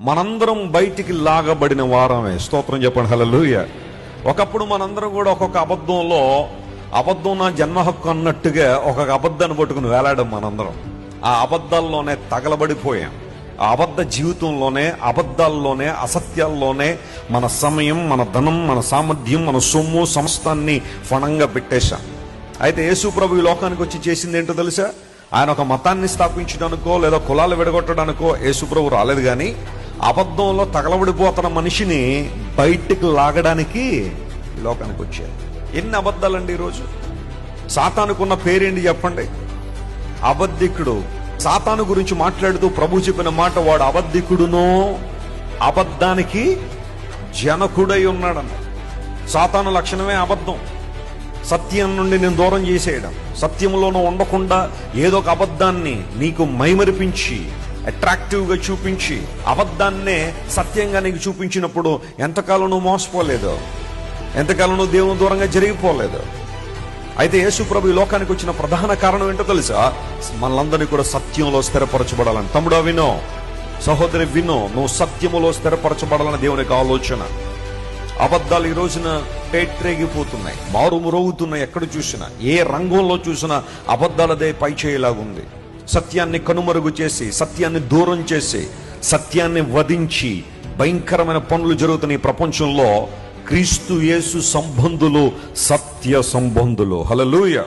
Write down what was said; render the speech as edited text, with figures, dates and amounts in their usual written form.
మనందరం బయటికి లాగబడిన వారమే. స్తోత్రం చెప్పండి, హల్లెలూయా. ఒకప్పుడు మనందరం కూడా ఒక్కొక్క అబద్ధం నా జన్మ హక్కు అన్నట్టుగా ఒక్కొక్క అబద్ధాన్ని పట్టుకుని వేలాడాం మనందరం. ఆ అబద్ధాల్లోనే తగలబడిపోయాం. ఆ అబద్ధ జీవితంలోనే, అబద్ధాల్లోనే, అసత్యాల్లోనే మన సమయం, మన ధనం, మన సామర్థ్యం, మన సొమ్ము సమస్తాన్ని ఫణంగా పెట్టేశాం. అయితే యేసు ప్రభు ఈ లోకానికి వచ్చి చేసింది ఏంటో తెలుసా? ఆయన ఒక మతాన్ని స్థాపించడానికో లేదా కులాలు విడగొట్టడానికో యేసు ప్రభు రాలేదు, కానీ అబద్ధంలో తగలబడిపోతున్న మనిషిని బయటికి లాగడానికి ఈ లోకానికి వచ్చారు. ఎన్ని అబద్ధాలండి ఈరోజు. సాతానుకున్న పేరేంటి చెప్పండి? అబద్ధికుడు. సాతాను గురించి మాట్లాడుతూ ప్రభు చెప్పిన మాట, వాడు అబద్ధికుడునో అబద్ధానికి జనకుడై ఉన్నాడన్న. సాతాను లక్షణమే అబద్ధం. సత్యం నుండి నేను దూరం చేసేయడం, సత్యంలోనూ ఉండకుండా ఏదో ఒక అబద్ధాన్ని నీకు మైమరిపించి అట్రాక్టివ్గా చూపించి అబద్ధాన్నే సత్యంగా నీకు చూపించినప్పుడు ఎంతకాలం నువ్వు మోసపోలేదు, ఎంతకాలం నువ్వు దేవుని దూరంగా జరిగిపోలేదు. అయితే యేసు ప్రభు ఈ లోకానికి వచ్చిన ప్రధాన కారణం ఏంటో తెలుసా? మనలందరినీ కూడా సత్యంలో స్థిరపరచబడాలని. తమ్ముడా వినో, సహోదరి వినో, నువ్వు సత్యములో స్థిరపరచబడాలని దేవుని యొక్క ఆలోచన. అబద్ధాలు ఈ రోజున పేట్రేగిపోతున్నాయి, మారుమురోగుతున్నాయి. ఎక్కడ చూసినా, ఏ రంగంలో చూసినా అబద్ధాలదే పై చేయలాగుంది. సత్యాన్ని కనుమరుగు చేసి, సత్యాన్ని దూరం చేసి, సత్యాన్ని వధించి భయంకరమైన పనులు జరుగుతున్న ఈ ప్రపంచంలో క్రీస్తు యేసు సంబంధులు సత్య సంబంధులు. హల్లెలూయా.